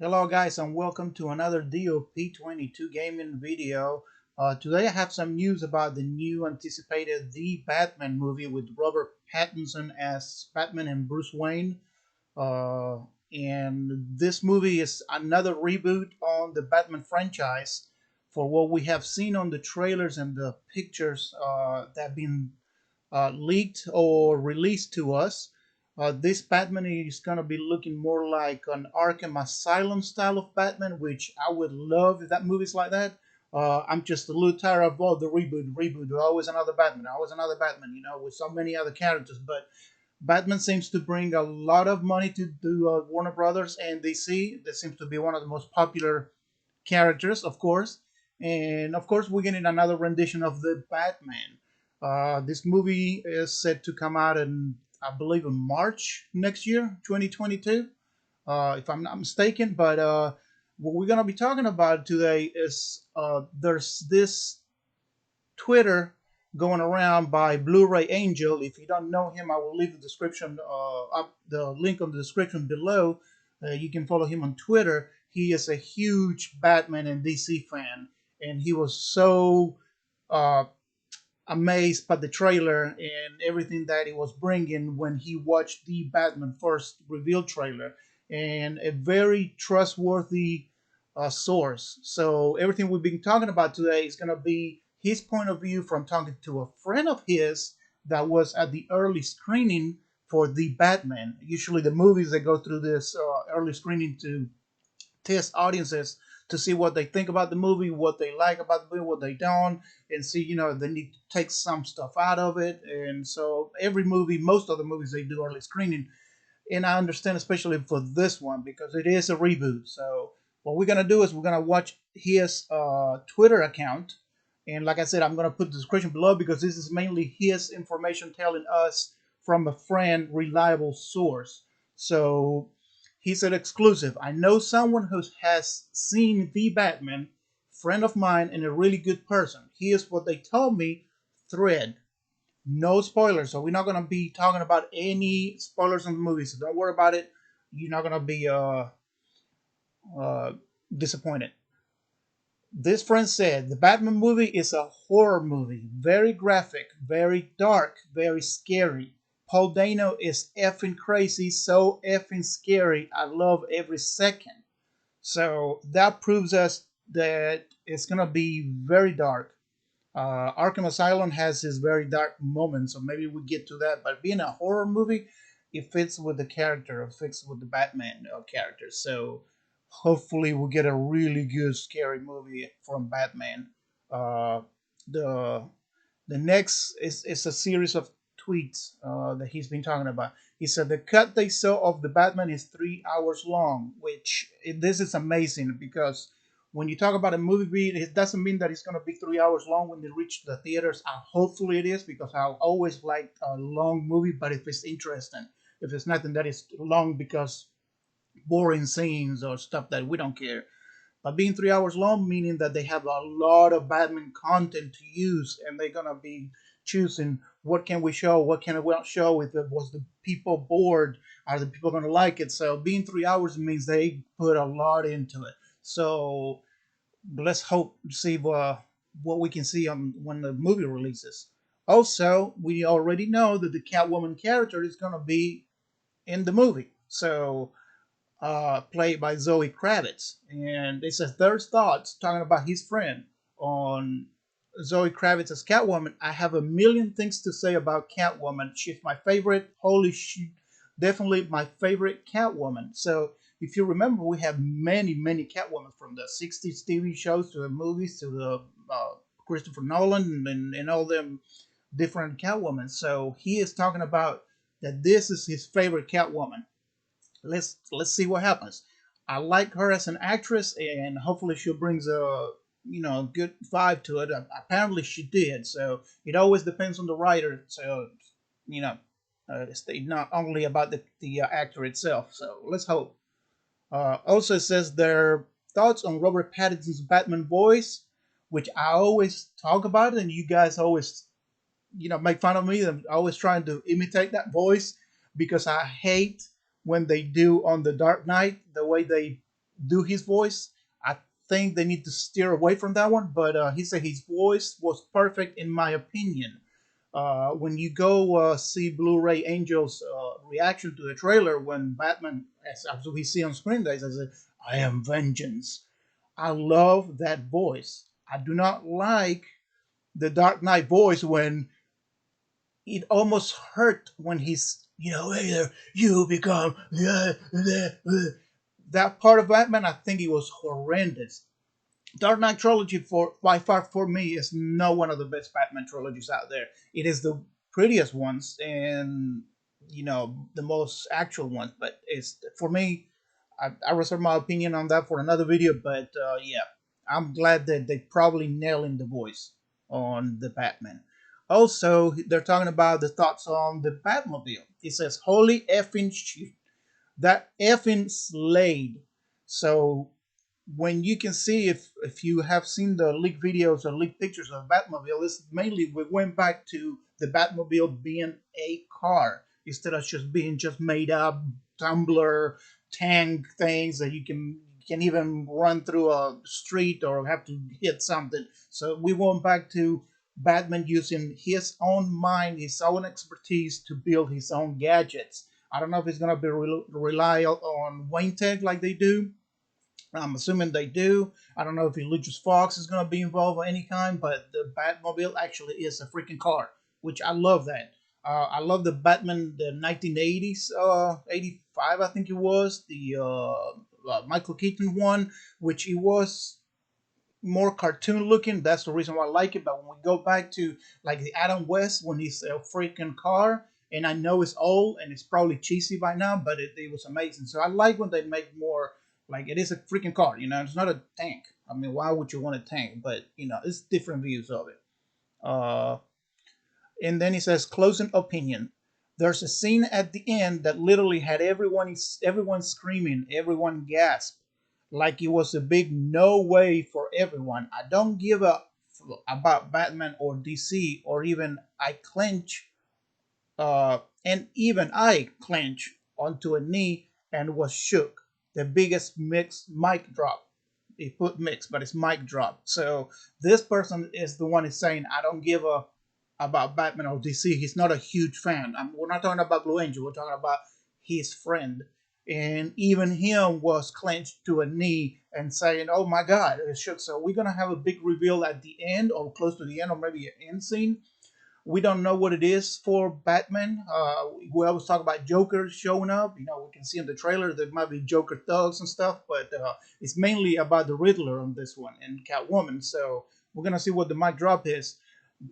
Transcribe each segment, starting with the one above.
Hello guys and welcome to another DOP22 gaming video. Today I have some news about the new anticipated The Batman movie with Robert Pattinson as Batman and Bruce Wayne. Uh, and this movie is another reboot on the Batman franchise for what we have seen on the trailers and the pictures that have been leaked or released to us. This Batman is going to be looking more like an Arkham Asylum style of Batman, which I would love if that movie's like that. I'm just a little tired of all the reboot. Always another Batman, always another Batman, with so many other characters. But Batman seems to bring a lot of money to Warner Brothers and DC. That seems to be one of the most popular characters, of course. And of course, we're getting another rendition of the Batman. This movie is set to come out in, I believe, in March next year, 2022, if I'm not mistaken. But what we're going to be talking about today is there's this Twitter going around by BLURAYANGEL. If you don't know him, I will leave the description up the link on the description below. You can follow him on Twitter. He is a huge Batman and DC fan, and he was so uh, amazed by the trailer and everything that it was bringing when he watched the Batman first reveal trailer, and a very trustworthy source. So everything we've been talking about today is going to be his point of view from talking to a friend of his that was at the early screening for the Batman. Usually, the movies that go through this early screening to test audiences to see what they think about the movie, what they like about the movie, what they don't, and see, they need to take some stuff out of it. And so every movie, most of the movies, they do early screening. And I understand, especially for this one, because it is a reboot. So what we're gonna do is we're gonna watch his Twitter account, and like I said, I'm gonna put the description below because this is mainly his information telling us from a friend, reliable source. So he said exclusive. I know someone who has seen the Batman, friend of mine, and a really good person. Here's what they told me. Thread. No spoilers, so we're not gonna be talking about any spoilers in the movie. So don't worry about it. You're not gonna be uh, disappointed. This friend said the Batman movie is a horror movie, very graphic, very dark, very scary. Paul Dano is effing crazy, so effing scary. I love every second. So that proves us that it's gonna be very dark. Arkham Asylum has its very dark moments, so maybe we get to that. But being a horror movie, it fits with the character, it fits with the Batman character. So hopefully we'll get a really good scary movie from Batman. Uh, the the next is a series of tweets that he's been talking about. He said the cut they saw of the Batman is 3 hours long, which this is amazing because when you talk about a movie beat, it doesn't mean that it's going to be 3 hours long when they reach the theaters. Hopefully it is because I always like a long movie, but if it's interesting, if it's nothing that is long because boring scenes or stuff that we don't care. But being 3 hours long, meaning that they have a lot of Batman content to use, and they're gonna be choosing what can we show, what can we not show. If it was the people bored, are the people gonna like it? So being 3 hours means they put a lot into it. So let's hope see what we can see on when the movie releases. Also, we already know that the Catwoman character is gonna be in the movie. So played by Zoe Kravitz. And it says third thoughts talking about his friend on Zoe Kravitz as Catwoman. I have a million things to say about Catwoman. She's my favorite. Holy shit, definitely my favorite Catwoman. So if you remember, we have many Catwoman from the 60s TV shows to the movies to the Christopher Nolan and all them different Catwoman. So he is talking about that this is his favorite Catwoman. Let's see what happens. I like her as an actress, and hopefully she brings a good vibe to it. Apparently she did. So it always depends on the writer. So you know, it's not only about the actor itself. So let's hope. Also it says their thoughts on Robert Pattinson's Batman voice, which I always talk about, and you guys always make fun of me. I'm always trying to imitate that voice because I hate when they do on the Dark Knight the way they do his voice. I think they need to steer away from that one. But he said his voice was perfect in my opinion. When you go see Blu-ray Angel's reaction to the trailer when Batman, as we see on screen, they says, "I am vengeance." I love that voice. I do not like the Dark Knight voice when it almost hurt when he's, hey there, you become, that part of Batman. I think it was horrendous. Dark Knight trilogy for by far for me is not one of the best Batman trilogies out there. It is the prettiest ones and the most actual ones, but it's for me. I reserve my opinion on that for another video, but yeah, I'm glad that they probably nailing the voice on the Batman. Also, they're talking about the thoughts on the Batmobile. It says, "Holy effing shit, that effing Slade." So when you can see, if you have seen the leaked videos or leaked pictures of Batmobile, it's mainly we went back to the Batmobile being a car instead of just being just made up tumbler tank things that you can even run through a street or have to hit something. So we went back to Batman using his own mind, his own expertise to build his own gadgets. I don't know if it's gonna be rely on Wayne Tech like they do. I'm assuming they do. I don't know if Lucius Fox is going to be involved of any kind, but the Batmobile actually is a freaking car, which I love that. I love the Batman, the 1980s, 85, I think it was, the Michael Keaton one, which it was more cartoon looking. That's the reason why I like it. But when we go back to like the Adam West when he's a freaking car, and I know it's old and it's probably cheesy by now, but it was amazing. So I like when they make more like it is a freaking car. It's not a tank. I mean, why would you want a tank? But it's different views of it. Uh, and then he says closing opinion. There's a scene at the end that literally had everyone screaming, everyone gasped, like it was a big no way for everyone. I don't give a about Batman or DC or even I clench and even I clenched onto a knee and was shook. The biggest mic drop. He put mix, but it's mic drop. So this person is the one is saying, I don't give a about Batman or DC. He's not a huge fan. We're not talking about Blue Angel. We're talking about his friend. And even him was clenched to a knee and saying, "Oh my God, it shook." So we're gonna have a big reveal at the end, or close to the end, or maybe an end scene. We don't know what it is for Batman. We always talk about Joker showing up. We can see in the trailer there might be Joker thugs and stuff, but it's mainly about the Riddler on this one and Catwoman. So we're gonna see what the mic drop is.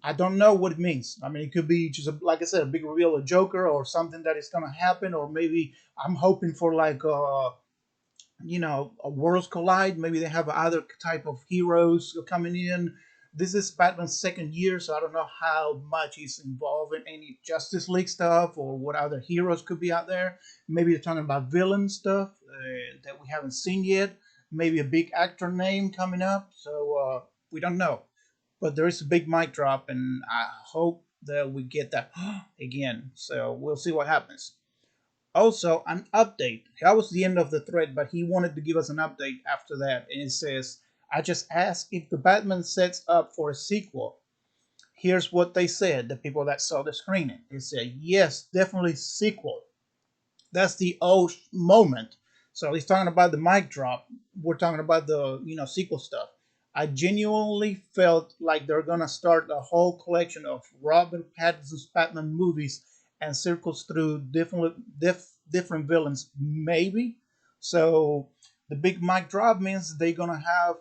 I don't know what it means. I mean, it could be just like I said, a big reveal of Joker or something that is gonna happen, or maybe I'm hoping for like worlds collide. Maybe they have other type of heroes coming in. This is Batman's second year, so I don't know how much he's involved in any Justice League stuff or what other heroes could be out there. Maybe they're talking about villain stuff that we haven't seen yet. Maybe a big actor name coming up. So we don't know. But there is a big mic drop, and I hope that we get that again. So we'll see what happens. Also, an update. That was the end of the thread, but he wanted to give us an update after that. And it says, I just asked if the Batman sets up for a sequel. Here's what they said, the people that saw the screening. They said, yes, definitely sequel. That's the old moment. So he's talking about the mic drop. We're talking about the sequel stuff. I genuinely felt like they're gonna start a whole collection of Robert Pattinson's Batman movies and circles through different villains, maybe. So the big mic drop means they're gonna have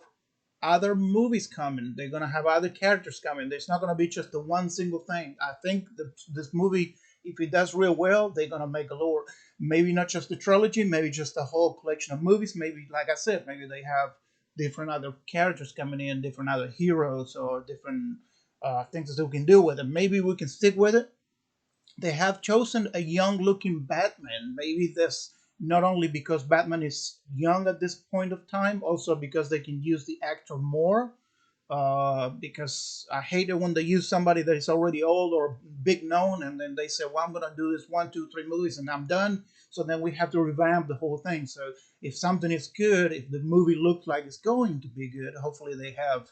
other movies coming. They're gonna have other characters coming. There's not gonna be just the one single thing. I think this movie, if it does real well, they're gonna make a lower, maybe not just the trilogy, maybe just a whole collection of movies. Maybe, like I said, maybe they have different other characters coming in, different other heroes, or different things that we can do with it. Maybe we can stick with it. They have chosen a young looking Batman. Maybe this not only because Batman is young at this point of time, also because they can use the actor more. Because I hate it when they use somebody that is already old or big known, and then they say, "Well, I'm gonna do this one, two, three movies, and I'm done." So then we have to revamp the whole thing. So if something is good, if the movie looks like it's going to be good, hopefully they have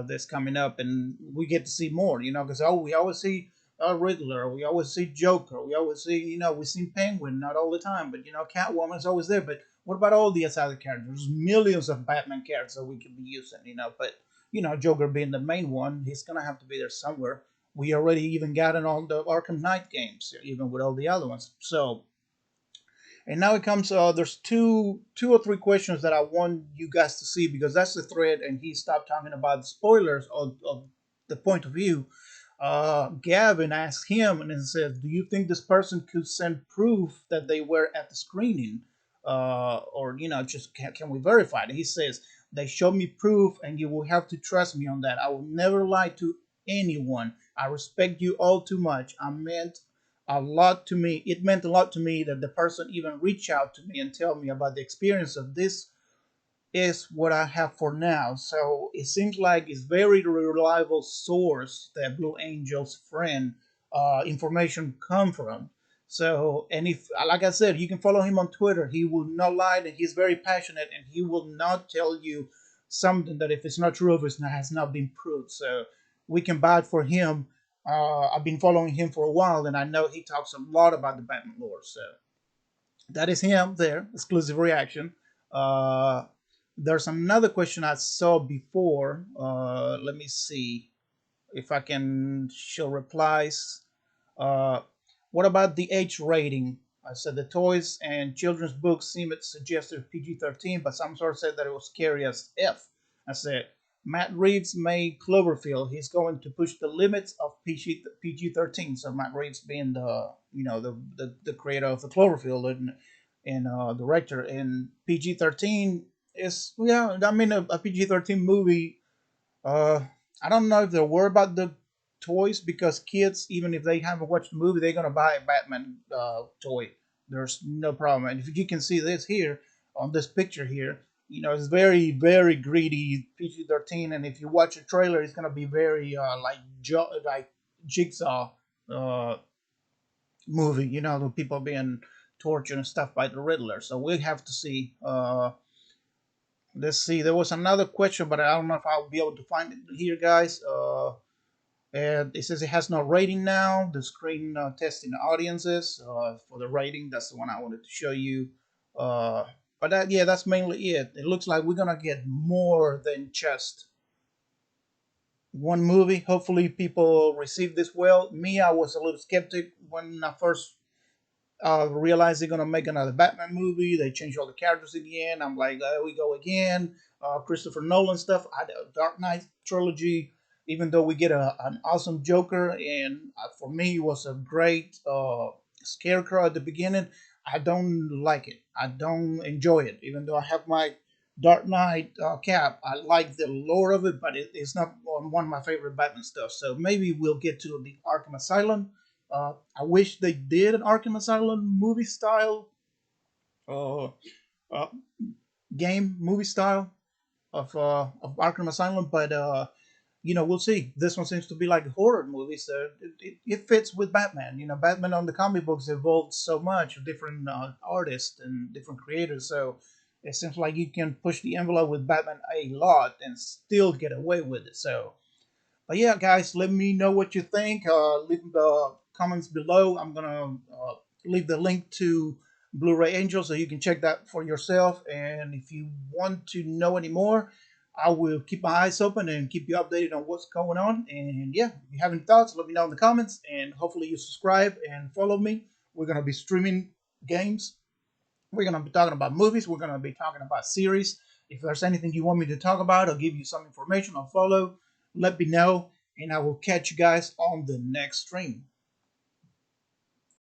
this coming up, and we get to see more. Because we always see Riddler, we always see Joker, we always see we see Penguin, not all the time, but Catwoman is always there. But what about all the other characters? There's millions of Batman characters that we could be using, but Joker being the main one, he's gonna have to be there somewhere. We already even got it on the Arkham Knight games, even with all the other ones. So, and now it comes. There's two or three questions that I want you guys to see because that's the thread, and he stopped talking about the spoilers of the point of view. Gavin asked him and it says, "Do you think this person could send proof that they were at the screening, or just can we verify it?" He says, "They showed me proof, and you will have to trust me on that. I will never lie to anyone. I respect you all too much. I meant a lot to me. It meant a lot to me that the person even reached out to me and tell me about the experience of this is what I have for now." So it seems like it's very reliable source that Blue Angel's friend information come from. So, and if, like I said, you can follow him on Twitter. He will not lie, and he's very passionate, and he will not tell you something that if it's not true, if it has not been proved. So we can buy it for him. I've been following him for a while, and I know he talks a lot about the Batman lore. So that is him there, exclusive reaction. Uh, there's another question I saw before. Let me see if I can show replies. Uh, what about the age rating? I said the toys and children's books seem it suggested PG-13, but some source said that it was scary as F. I said Matt Reeves made Cloverfield. He's going to push the limits of PG-13. So Matt Reeves being the creator of the Cloverfield and director. And PG-13 is, yeah, I mean a PG-13 movie. uh, I don't know if they're worried about the toys because kids, even if they haven't watched the movie, they're gonna buy a Batman toy. There's no problem. And if you can see this here on this picture here, it's very very greedy PG-13. And if you watch a trailer, it's gonna be very like Jigsaw uh, movie. The people being tortured and stuff by the Riddler. So we have to see. Let's see. There was another question, but I don't know if I'll be able to find it here, guys. And it says it has no rating now. The screen testing audiences for the rating. That's the one I wanted to show you. But yeah, that's mainly it. It looks like we're gonna get more than just one movie. Hopefully, people receive this well. Me, I was a little skeptic when I first realized they're gonna make another Batman movie. They changed all the characters again. I'm like, there we go again. Christopher Nolan stuff. Dark Knight trilogy. Even though we get an awesome Joker, and for me it was a great Scarecrow at the beginning, I don't like it. I don't enjoy it. Even though I have my Dark Knight cap, I like the lore of it, but it's not one of my favorite Batman stuff. So maybe we'll get to the Arkham Asylum. I wish they did an Arkham Asylum movie style uh, uh, game, movie style of Arkham Asylum, but we'll see. This one seems to be like a horror movie, so it fits with Batman. Batman on the comic books evolved so much, different artists and different creators, so it seems like you can push the envelope with Batman a lot and still get away with it. So but yeah, guys, let me know what you think. Leave the comments below. I'm gonna leave the link to Blu-ray Angel so you can check that for yourself. And if you want to know any more, I will keep my eyes open and keep you updated on what's going on. And yeah, if you have any thoughts, let me know in the comments. And hopefully you subscribe and follow me. We're gonna be streaming games. We're gonna be talking about movies. We're gonna be talking about series. If there's anything you want me to talk about or give you some information, I'll follow. Let me know, and I will catch you guys on the next stream.